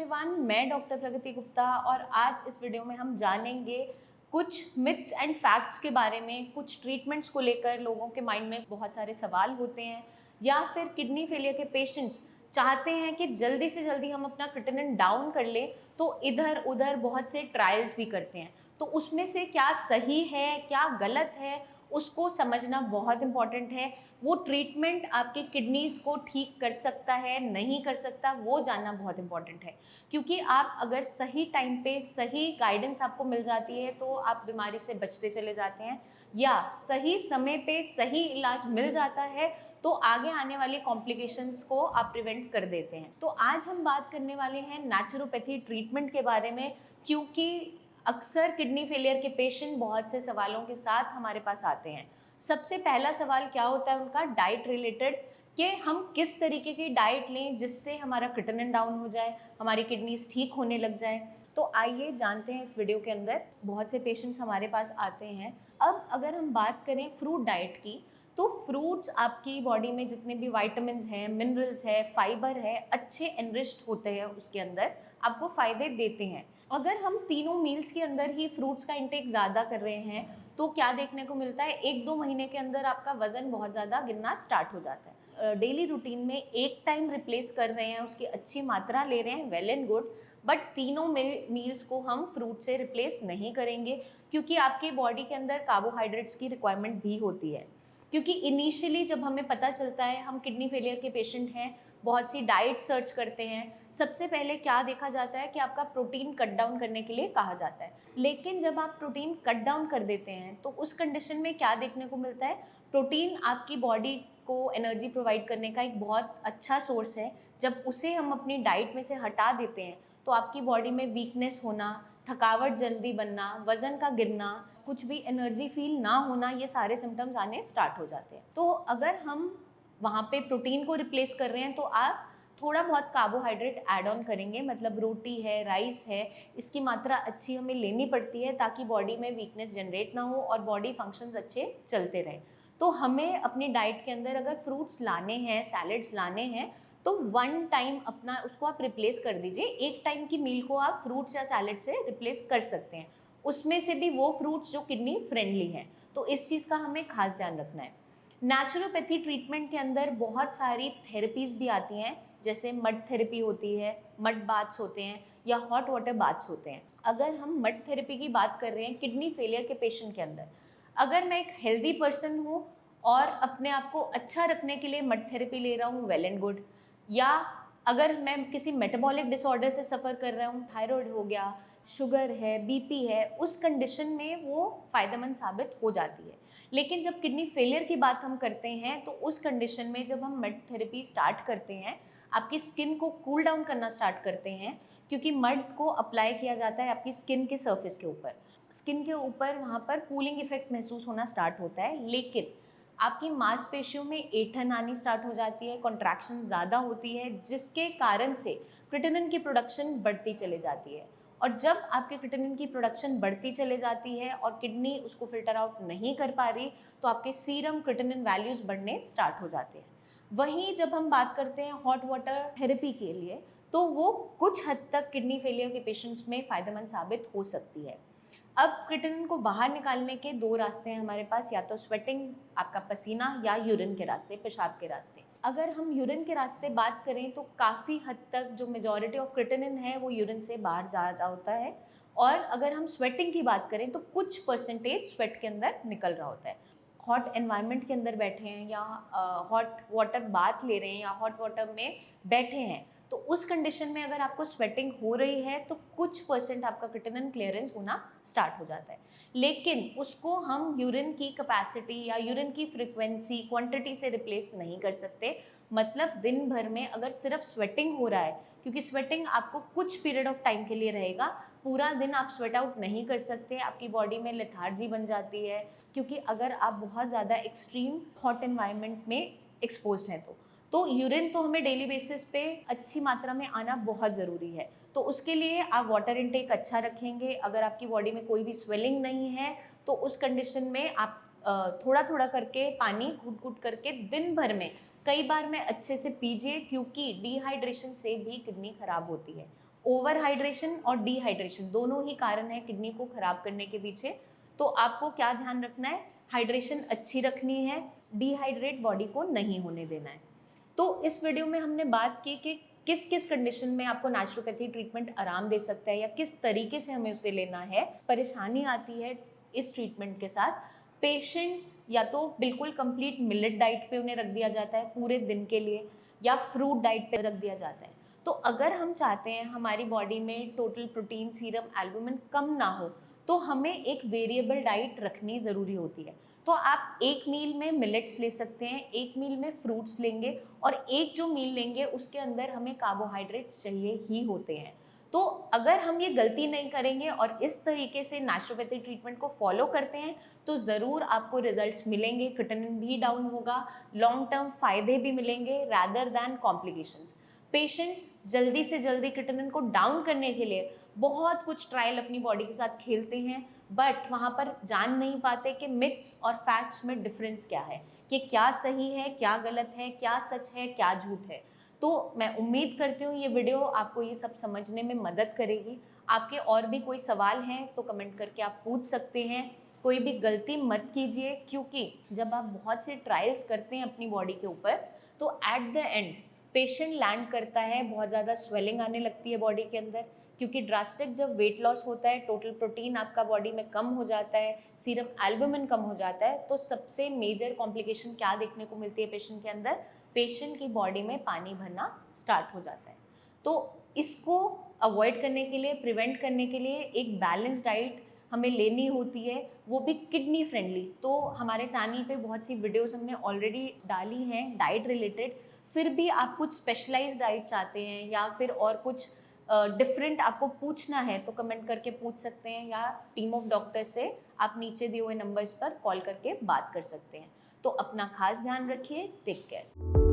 Everyone, मैं doctor प्रगति गुप्ता और आज इस वीडियो में हम जानेंगे कुछ मिथ्स एंड फैक्ट्स के बारे में। कुछ ट्रीटमेंट्स को लेकर लोगों के माइंड में बहुत सारे सवाल होते हैं, या फिर किडनी फेलियर के पेशेंट्स चाहते हैं कि जल्दी से जल्दी हम अपना क्रिएटिनिन डाउन कर लें, तो इधर उधर बहुत से ट्रायल्स भी करते हैं। तो उसमें से क्या सही है क्या गलत है उसको समझना बहुत इम्पॉर्टेंट है। वो ट्रीटमेंट आपकी किडनीज़ को ठीक कर सकता है नहीं कर सकता, वो जानना बहुत इम्पॉर्टेंट है। क्योंकि आप अगर सही टाइम पे सही गाइडेंस आपको मिल जाती है तो आप बीमारी से बचते चले जाते हैं, या सही समय पे सही इलाज मिल जाता है तो आगे आने वाली कॉम्प्लिकेशंस को आप प्रिवेंट कर देते हैं। तो आज हम बात करने वाले हैं नेचुरोपैथी ट्रीटमेंट के बारे में, क्योंकि अक्सर किडनी फेलियर के पेशेंट बहुत से सवालों के साथ हमारे पास आते हैं। सबसे पहला सवाल क्या होता है उनका, डाइट रिलेटेड, कि हम किस तरीके की डाइट लें जिससे हमारा क्रिएटिनिन डाउन हो जाए, हमारी किडनीज ठीक होने लग जाए। तो आइए जानते हैं इस वीडियो के अंदर। बहुत से पेशेंट्स हमारे पास आते हैं। अब अगर हम बात करें फ्रूट डाइट की, तो फ्रूट्स आपकी बॉडी में जितने भी वाइटामिन्स हैं, मिनरल्स है, फाइबर है, अच्छे एनरिच्ड होते हैं, उसके अंदर आपको फ़ायदे देते हैं। अगर हम तीनों मील्स के अंदर ही फ्रूट्स का इंटेक ज़्यादा कर रहे हैं तो क्या देखने को मिलता है, 1-2 महीने के अंदर आपका वज़न बहुत ज़्यादा गिरना स्टार्ट हो जाता है। डेली रूटीन में एक टाइम रिप्लेस कर रहे हैं, उसकी अच्छी मात्रा ले रहे हैं, वेल एंड गुड, बट तीनों मील्स को हम फ्रूट से रिप्लेस नहीं करेंगे, क्योंकि आपकी बॉडी के अंदर कार्बोहाइड्रेट्स की रिक्वायरमेंट भी होती है। क्योंकि इनिशियली जब हमें पता चलता है हम किडनी फेलियर के पेशेंट हैं, बहुत सी डाइट सर्च करते हैं, सबसे पहले क्या देखा जाता है कि आपका प्रोटीन कट डाउन करने के लिए कहा जाता है। लेकिन जब आप प्रोटीन कट डाउन कर देते हैं तो उस कंडीशन में क्या देखने को मिलता है, प्रोटीन आपकी बॉडी को एनर्जी प्रोवाइड करने का एक बहुत अच्छा सोर्स है। जब उसे हम अपनी डाइट में से हटा देते हैं तो आपकी बॉडी में वीकनेस होना, थकावट जल्दी बनना, वज़न का गिरना, कुछ भी एनर्जी फील ना होना, ये सारे सिम्टम्स आने स्टार्ट हो जाते हैं। तो अगर हम वहाँ पे प्रोटीन को रिप्लेस कर रहे हैं तो आप थोड़ा बहुत कार्बोहाइड्रेट ऐड ऑन करेंगे, मतलब रोटी है, राइस है, इसकी मात्रा अच्छी हमें लेनी पड़ती है ताकि बॉडी में वीकनेस जनरेट ना हो और बॉडी फंक्शंस अच्छे चलते रहें। तो हमें अपनी डाइट के अंदर अगर फ्रूट्स लाने हैं, सैलड्स लाने हैं, तो 1 टाइम अपना उसको आप रिप्लेस कर दीजिए। एक टाइम की मील को आप फ्रूट्स या सैलड से रिप्लेस कर सकते हैं, उसमें से भी वो फ्रूट्स जो किडनी फ्रेंडली हैं। तो इस चीज़ का हमें खास ध्यान रखना है। नेचुरोपैथी ट्रीटमेंट के अंदर बहुत सारी थेरेपीज़ भी आती हैं, जैसे मड थेरेपी होती है, मड बाथ्स होते हैं, या हॉट वाटर बाथ्स होते हैं। अगर हम मड थेरेपी की बात कर रहे हैं किडनी फेलियर के पेशेंट के अंदर, अगर मैं एक हेल्दी पर्सन हूँ और अपने आप को अच्छा रखने के लिए मड थेरेपी ले रहा हूँ, वेल एंड गुड। या अगर मैं किसी मेटाबॉलिक डिसऑर्डर से सफ़र कर रहा हूँ, थायराइड हो गया, शुगर है, बीपी है, उस कंडीशन में वो फ़ायदेमंद साबित हो जाती है। लेकिन जब किडनी फेलियर की बात हम करते हैं तो उस कंडीशन में जब हम मड थेरेपी स्टार्ट करते हैं, आपकी स्किन को कूल डाउन करना स्टार्ट करते हैं, क्योंकि मड को अप्लाई किया जाता है आपकी स्किन के सर्फेस के ऊपर। स्किन के ऊपर वहाँ पर कूलिंग इफेक्ट महसूस होना स्टार्ट होता है, लेकिन आपकी मांसपेशियों में ऐंठन आनी स्टार्ट हो जाती है, कॉन्ट्रैक्शन ज़्यादा होती है, जिसके कारण से क्रिएटिनिन की प्रोडक्शन बढ़ती चली जाती है। और जब आपके क्रिएटिनिन की प्रोडक्शन बढ़ती चली जाती है और किडनी उसको फिल्टर आउट नहीं कर पा रही, तो आपके सीरम क्रिएटिनिन वैल्यूज़ बढ़ने स्टार्ट हो जाते हैं। वहीं जब हम बात करते हैं हॉट वाटर थेरेपी के लिए, तो वो कुछ हद तक किडनी फेलियर के पेशेंट्स में फ़ायदेमंद साबित हो सकती है। अब क्रिएटिनिन को बाहर निकालने के 2 रास्ते हैं हमारे पास, या तो स्वेटिंग, आपका पसीना, या यूरिन के रास्ते, पेशाब के रास्ते। अगर हम यूरिन के रास्ते बात करें तो काफ़ी हद तक जो मेजॉरिटी ऑफ क्रिएटिनिन है वो यूरिन से बाहर जा रहा होता है। और अगर हम स्वेटिंग की बात करें तो कुछ परसेंटेज स्वेट के अंदर निकल रहा होता है। हॉट एनवायरनमेंट के अंदर बैठे हैं, या हॉट वाटर बाथ ले रहे हैं, या हॉट वाटर में बैठे हैं, तो उस कंडीशन में अगर आपको स्वेटिंग हो रही है तो कुछ परसेंट आपका क्रिएटिनिन क्लियरेंस होना स्टार्ट हो जाता है। लेकिन उसको हम यूरिन की कैपेसिटी या यूरिन की फ्रीक्वेंसी, क्वांटिटी से रिप्लेस नहीं कर सकते। मतलब दिन भर में अगर सिर्फ स्वेटिंग हो रहा है, क्योंकि स्वेटिंग आपको कुछ पीरियड ऑफ टाइम के लिए रहेगा, पूरा दिन आप स्वेट आउट नहीं कर सकते, आपकी बॉडी में लेथार्जी बन जाती है, क्योंकि अगर आप बहुत ज़्यादा एक्सट्रीम हॉट एनवायरनमेंट में एक्सपोज्ड हैं तो यूरिन तो हमें डेली बेसिस पे अच्छी मात्रा में आना बहुत ज़रूरी है। तो उसके लिए आप वाटर इनटेक अच्छा रखेंगे। अगर आपकी बॉडी में कोई भी स्वेलिंग नहीं है तो उस कंडीशन में आप थोड़ा थोड़ा करके पानी घुट-घुट करके दिन भर में कई बार में अच्छे से पीजिए, क्योंकि डिहाइड्रेशन से भी किडनी खराब होती है। ओवर हाइड्रेशन और डिहाइड्रेशन दोनों ही कारण है किडनी को खराब करने के पीछे। तो आपको क्या ध्यान रखना है, हाइड्रेशन अच्छी रखनी है, डिहाइड्रेट बॉडी को नहीं होने देना है। तो इस वीडियो में हमने बात की कि किस किस कंडीशन में आपको नेचुरोपैथी ट्रीटमेंट आराम दे सकता है या किस तरीके से हमें उसे लेना है। परेशानी आती है इस ट्रीटमेंट के साथ, पेशेंट्स या तो बिल्कुल कंप्लीट मिलेट डाइट पे उन्हें रख दिया जाता है पूरे दिन के लिए, या फ्रूट डाइट पे रख दिया जाता है। तो अगर हम चाहते हैं हमारी बॉडी में टोटल प्रोटीन, सीरम, एल्बुमिन कम ना हो, तो हमें एक वेरिएबल डाइट रखनी ज़रूरी होती है। तो आप एक मील में मिलेट्स ले सकते हैं, एक मील में फ्रूट्स लेंगे, और एक जो मील लेंगे उसके अंदर हमें कार्बोहाइड्रेट्स चाहिए ही होते हैं। तो अगर हम ये गलती नहीं करेंगे और इस तरीके से नेचुरोपैथी ट्रीटमेंट को फॉलो करते हैं तो ज़रूर आपको रिजल्ट्स मिलेंगे, क्रिएटिनिन भी डाउन होगा, लॉन्ग टर्म फायदे भी मिलेंगे रैदर दैन कॉम्प्लिकेशंस। पेशेंट्स जल्दी से जल्दी क्रिएटिनिन को डाउन करने के लिए बहुत कुछ ट्रायल अपनी बॉडी के साथ खेलते हैं, बट वहाँ पर जान नहीं पाते कि मिथ्स और फैक्ट्स में डिफरेंस क्या है, कि क्या सही है, क्या गलत है, क्या सच है, क्या झूठ है। तो मैं उम्मीद करती हूँ ये वीडियो आपको ये सब समझने में मदद करेगी। आपके और भी कोई सवाल हैं तो कमेंट करके आप पूछ सकते हैं। कोई भी गलती मत कीजिए, क्योंकि जब आप बहुत से ट्रायल्स करते हैं अपनी बॉडी के ऊपर तो at the end patient land करता है, बहुत ज़्यादा स्वेलिंग आने लगती है बॉडी के अंदर, क्योंकि ड्रास्टिक जब वेट लॉस होता है, टोटल प्रोटीन आपका बॉडी में कम हो जाता है, सीरम एल्बुमिन कम हो जाता है, तो सबसे मेजर कॉम्प्लिकेशन क्या देखने को मिलती है पेशेंट के अंदर, पेशेंट की बॉडी में पानी भरना स्टार्ट हो जाता है। तो इसको अवॉइड करने के लिए, प्रिवेंट करने के लिए एक बैलेंस डाइट हमें लेनी होती है, वो भी किडनी फ्रेंडली। तो हमारे चैनल पे बहुत सी वीडियोस हमने ऑलरेडी डाली हैं डाइट रिलेटेड। फिर भी आप कुछ स्पेशलाइज्ड डाइट चाहते हैं या फिर और कुछ डिफरेंट आपको पूछना है तो कमेंट करके पूछ सकते हैं, या टीम ऑफ डॉक्टर से आप नीचे दिए हुए नंबर्स पर कॉल करके बात कर सकते हैं। तो अपना खास ध्यान रखिए, टेक केयर।